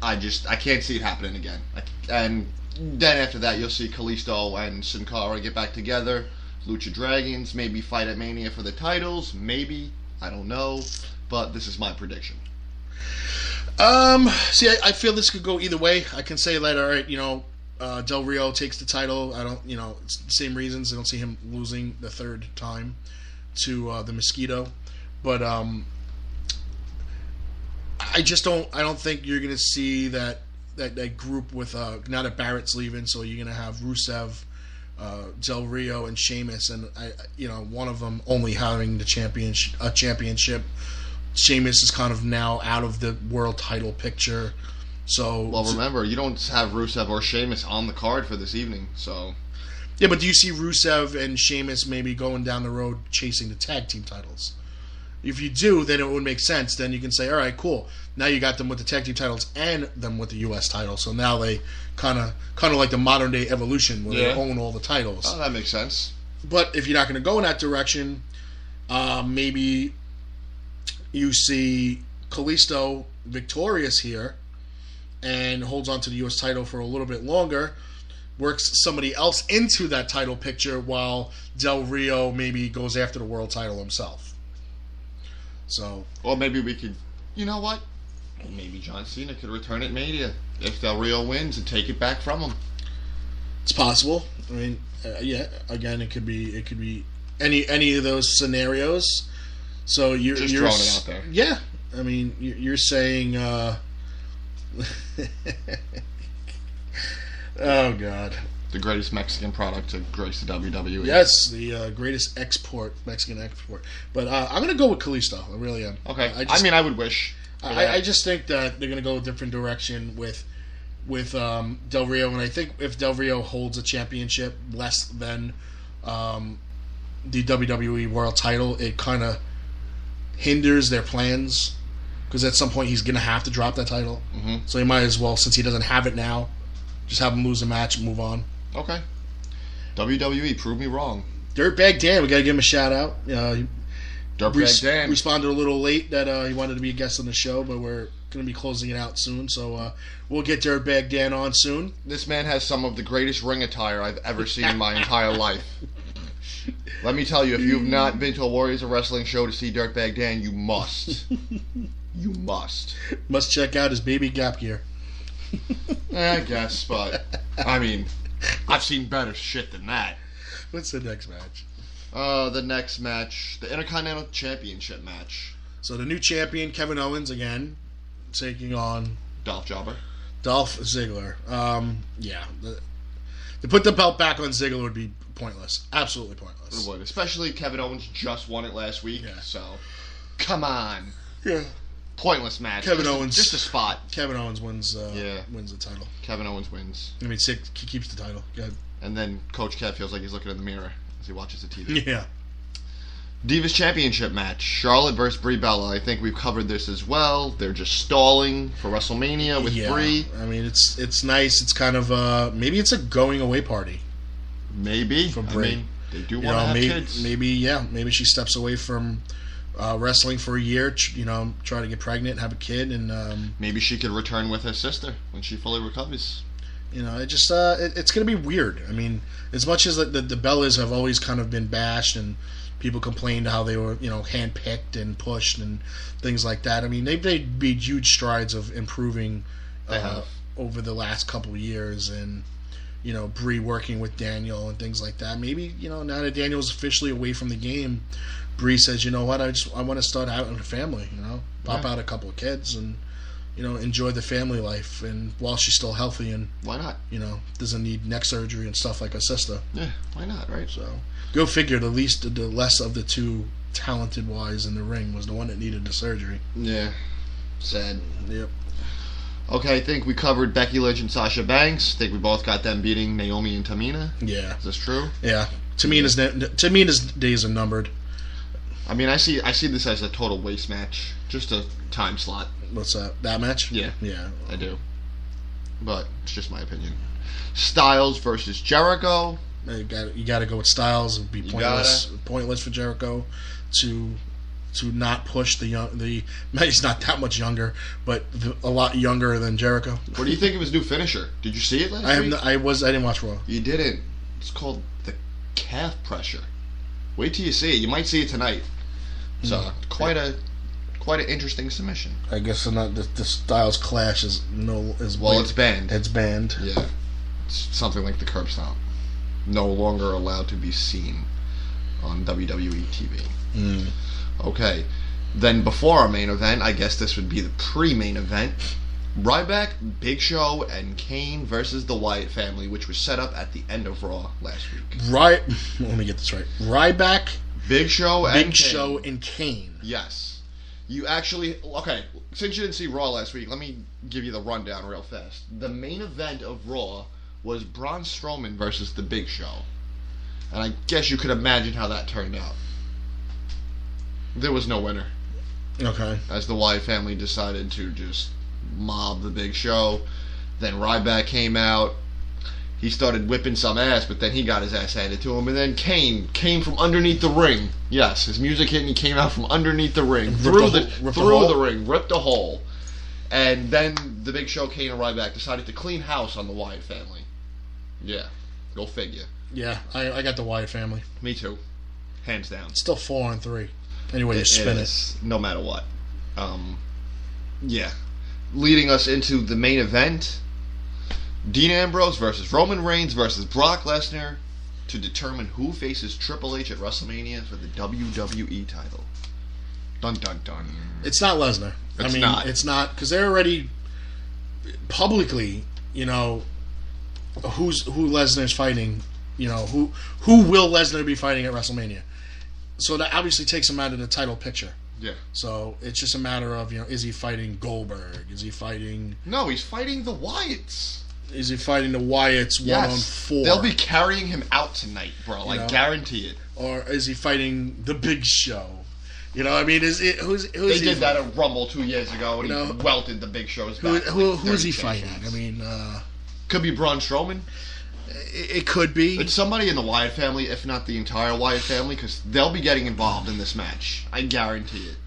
I can't see it happening again. And then after that, you'll see Kalisto and Sin Cara get back together. Lucha Dragons maybe fight at Mania for the titles. Maybe. I don't know. But this is my prediction. See, I feel this could go either way. I can say that, all right, Del Rio takes the title. I don't, it's the same reasons. I don't see him losing the third time to the Mosquito. But I don't think you're going to see that group with, now that Barrett's leaving, so you're going to have Rusev, Del Rio, and Sheamus, and one of them only having the championship. Sheamus is kind of now out of the world title picture. So, well, remember, you don't have Rusev or Sheamus on the card for this evening, so... Yeah, but do you see Rusev and Sheamus maybe going down the road chasing the tag team titles? If you do, then it would make sense. Then you can say, all right, cool. Now you got them with the tag team titles and them with the U.S. title. So now they kind of like the modern day Evolution where they own all the titles. Oh, that makes sense. But if you're not going to go in that direction, maybe you see Kalisto victorious here and holds on to the U.S. title for a little bit longer, works somebody else into that title picture while Del Rio maybe goes after the world title himself. So, or maybe we could, you know what? Maybe John Cena could return at Mania if Del Rio wins and take it back from him. It's possible. I mean, yeah. Again, it could be any of those scenarios. So you're throwing it out there. Yeah, I mean, you're saying. Oh God. The greatest Mexican product to grace the WWE. Yes, the greatest Mexican export. But I'm going to go with Kalisto. I really am. Okay. I would wish. I just think that they're going to go a different direction with Del Rio, and I think if Del Rio holds a championship less than the WWE World Title, it kind of hinders their plans because at some point he's going to have to drop that title. Mm-hmm. So he might as well, since he doesn't have it now, just have him lose a match and move on. Okay. WWE, prove me wrong. Dirtbag Dan, we got to give him a shout out. Dirtbag Dan responded a little late that he wanted to be a guest on the show, but we're going to be closing it out soon, so we'll get Dirtbag Dan on soon. This man has some of the greatest ring attire I've ever seen in my entire life. Let me tell you, if you've not been to a Warriors of Wrestling show to see Dirtbag Dan, you must. You must. Must check out his baby Gap gear. I guess, but I mean, I've seen better shit than that. What's the next match? The next match, the Intercontinental Championship match. So the new champion, Kevin Owens, again, taking on Dolph Ziggler. Yeah. To put the belt back on Ziggler would be pointless. Absolutely pointless. It would. Especially Kevin Owens just won it last week, so come on. Yeah. Pointless match. Kevin Owens. Just a spot. Kevin Owens wins the title. Kevin Owens wins. I mean, he keeps the title. Go ahead. And then Coach Kev feels like he's looking in the mirror as he watches the TV. Yeah. Divas Championship match. Charlotte versus Brie Bella. I think we've covered this as well. They're just stalling for WrestleMania with Brie. I mean, it's nice. It's kind of maybe it's a going away party. Maybe. For Brie. I mean, they do want to have kids. Maybe she steps away from wrestling for a year, try to get pregnant and have a kid, and maybe she could return with her sister when she fully recovers. It's going to be weird. I mean, as much as the Bellas have always kind of been bashed and people complained how they were, handpicked and pushed and things like that. I mean, they've made huge strides of improving over the last couple of years, and Brie working with Daniel and things like that. Maybe now that Daniel's officially away from the game, Brie says, you know what, I want to start out in a family, pop out a couple of kids and, enjoy the family life, and while she's still healthy and, why not? Doesn't need neck surgery and stuff like her sister. Yeah, why not, right? So, go figure, the less of the two talented wise in the ring was the one that needed the surgery. Yeah. Sad. Yep. Okay, I think we covered Becky Lynch and Sasha Banks. I think we both got them beating Naomi and Tamina. Yeah. Is this true? Yeah. Tamina's days are numbered. I mean, I see this as a total waste match. Just a time slot. What's that? That match? Yeah. Yeah. I do. But it's just my opinion. Styles versus Jericho. You got to go with Styles. It would be pointless for Jericho to to not push he's not that much younger, but a lot younger than Jericho. What do you think of his new finisher? Did you see it last week? I didn't watch Raw. You didn't. It's called the calf pressure. Wait till you see it. You might see it tonight. So quite an interesting submission. I guess the styles clash is it's banned. It's banned. Yeah, it's something like the curb stomp. No longer allowed to be seen on WWE TV. Okay, then before our main event, I guess this would be the pre-main event. Ryback, Big Show, and Kane versus the Wyatt family, which was set up at the end of Raw last week. Let me get this right. Ryback, Big Show, and Kane. Yes. You actually... Okay, since you didn't see Raw last week, let me give you the rundown real fast. The main event of Raw was Braun Strowman versus the Big Show. And I guess you could imagine how that turned out. There was no winner. Okay. As the Wyatt family decided to just mob the Big Show. Then Ryback came out. He started whipping some ass, but then he got his ass handed to him. And then Kane came from underneath the ring. Yes, his music hit and he came out from underneath the ring. Through the ring. Ripped a hole. And then the Big Show, Kane, and Ryback decided to clean house on the Wyatt family. Yeah. Go figure. Yeah, I got the Wyatt family. Me too. Hands down. Still 4-3. Anyway, you spin it. No matter what. Yeah. Leading us into the main event. Dean Ambrose versus Roman Reigns versus Brock Lesnar to determine who faces Triple H at WrestleMania for the WWE title. Dun dun dun. It's not Lesnar. It's not, because they're already publicly, who Lesnar's fighting, who will Lesnar be fighting at WrestleMania. So that obviously takes him out of the title picture. Yeah. So it's just a matter of, is he fighting Goldberg? Is he fighting... No, he's fighting the Wyatts. Is he fighting the Wyatts 1-on-4? They'll be carrying him out tonight, bro. I guarantee it. Or is he fighting the Big Show? Who's they did that at Rumble 2 years ago, and he welted the Big Show's back. Who's he fighting? Could be Braun Strowman. It could be. It's somebody in the Wyatt family, if not the entire Wyatt family, because they'll be getting involved in this match. I guarantee it.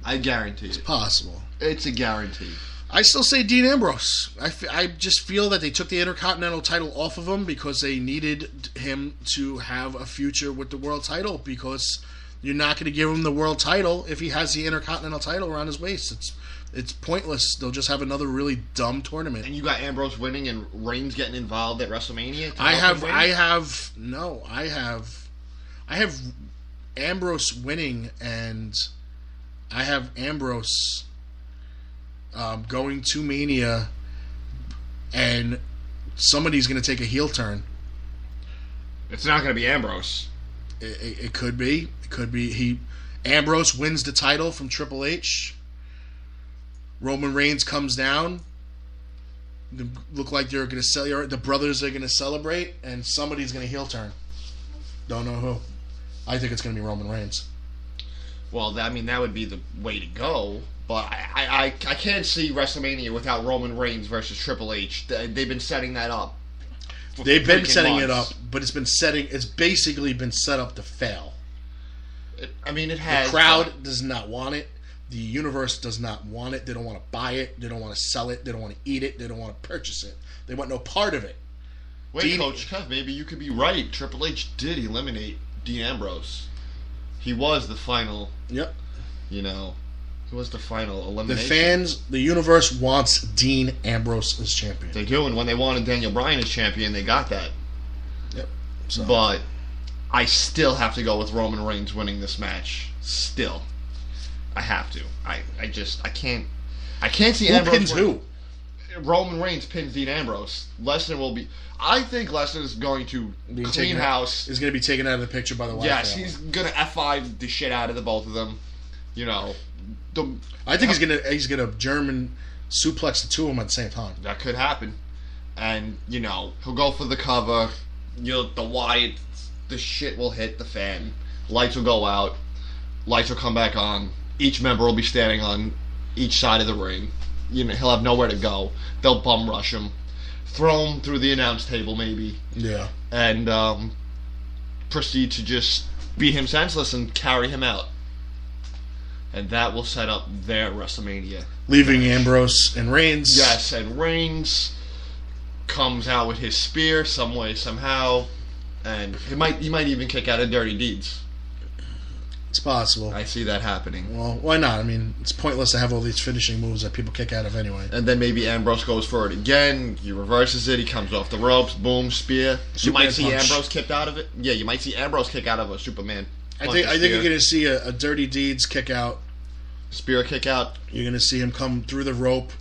It's possible. It's a guarantee. I still say Dean Ambrose. I just feel that they took the Intercontinental title off of him because they needed him to have a future with the world title, because you're not going to give him the world title if he has the Intercontinental title around his waist. It's pointless. They'll just have another really dumb tournament. And you got Ambrose winning and Reigns getting involved at WrestleMania? I have Ambrose winning, and I have Ambrose going to Mania, and somebody's going to take a heel turn. It's not going to be Ambrose. It could be. It could be. Ambrose wins the title from Triple H. Roman Reigns comes down. They look like they're going to the brothers are going to celebrate, and somebody's going to heel turn. Don't know who. I think it's going to be Roman Reigns. Well, that would be the way to go. But I can't see WrestleMania without Roman Reigns versus Triple H. They've been setting that up. They've been setting it up, but it's basically been set up to fail. It has. The crowd does not want it. The universe does not want it. They don't want to buy it. They don't want to sell it. They don't want to eat it. They don't want to purchase it. They want no part of it. Wait, Coach Kev, maybe you could be right. Triple H did eliminate Dean Ambrose. He was the final. Yep. He was the final elimination. The fans, the universe wants Dean Ambrose as champion. They do, and when they wanted Daniel Bryan as champion, they got that. Yep. But I still have to go with Roman Reigns winning this match. Still. I have to. I can't see Ambrose. Who pins who? Roman Reigns pins Dean Ambrose. Lesnar will be... I think Lesnar is going to clean house. He's going to be taken out of the picture by the Wyatt family. He's going to F5 the shit out of the both of them. I think he's gonna German suplex the two of them at the same time. That could happen. And, he'll go for the cover. The Wyatt, the shit will hit the fan. Lights will go out. Lights will come back on. Each member will be standing on each side of the ring. He'll have nowhere to go. They'll bum rush him. Throw him through the announce table, maybe. Yeah. And proceed to just beat him senseless and carry him out. and that will set up their WrestleMania. Leaving Ambrose and Reigns. Yes, and Reigns comes out with his spear some way, somehow, and he might even kick out of Dirty Deeds. It's possible. I see that happening. Well, why not? I mean, it's pointless to have all these finishing moves that people kick out of anyway. And then maybe Ambrose goes for it again. He reverses it. He comes off the ropes. Boom, spear. You might see punch. Ambrose kicked out of it. Yeah, you might see Ambrose kick out of a Superman. I think you're going to see a Dirty Deeds kick out. Spear kick out. You're going to see him come through the rope.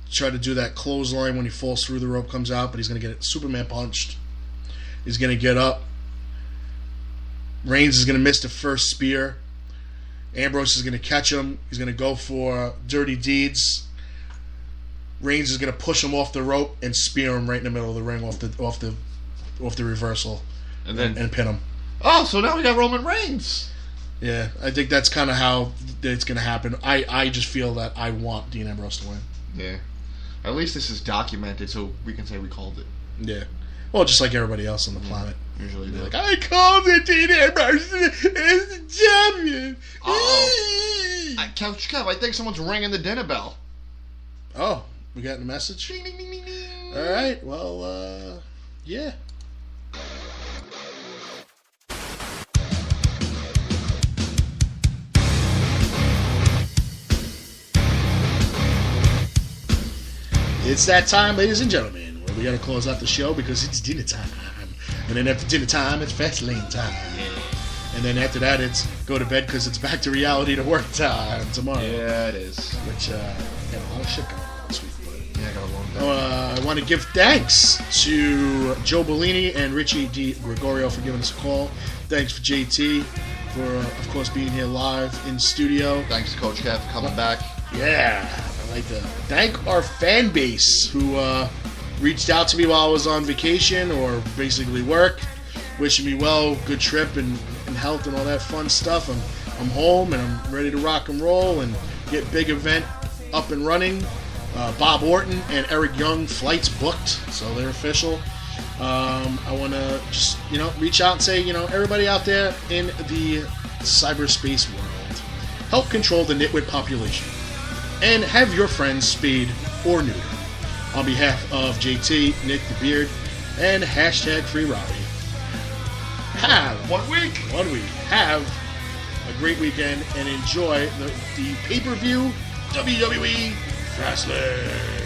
Try to do that clothesline when he falls through the rope, comes out, but he's going to get Superman punched. He's going to get up. Reigns is going to miss the first spear. Ambrose is going to catch him. He's going to go for Dirty Deeds. Reigns is going to push him off the rope and spear him right in the middle of the ring off the reversal, and pin him. Oh, so now we got Roman Reigns. Yeah, I think that's kind of how it's going to happen. I just feel that I want Dean Ambrose to win. Yeah, at least this is documented, so we can say we called it. Yeah. Well, just like everybody else on the planet. Usually they're like, I called it, Dean Ambrose is the champion. Couch Kev, I think someone's ringing the dinner bell. Oh, we got a message? Ding, ding, ding, ding, ding. All right, well, yeah. It's that time, ladies and gentlemen, where we got to close out the show because it's dinner time. And then after dinner time, it's Fastlane time. Yeah. And then after that, it's go to bed because it's back to reality to work time tomorrow. Yeah, it is. Which, got a lot of shit going on this week. But yeah, I got a long day. I want to give thanks to Joe Bellini and Richie D. Gregorio for giving us a call. Thanks for JT for, of course, being here live in studio. Thanks to Coach Kev for coming back. Yeah. I'd like to thank our fan base who reached out to me while I was on vacation or basically work, wishing me well, good trip and health and all that fun stuff. I'm home and I'm ready to rock and roll and get big event up and running. Bob Orton and Eric Young flights booked, so they're official. I want to just reach out and say everybody out there in the cyberspace world, help control the nitwit population. And have your friends spayed or neutered. On behalf of JT, Nick the Beard, and hashtag Free Robbie. Have 1 week. Have a great weekend and enjoy the pay-per-view WWE Fastlane.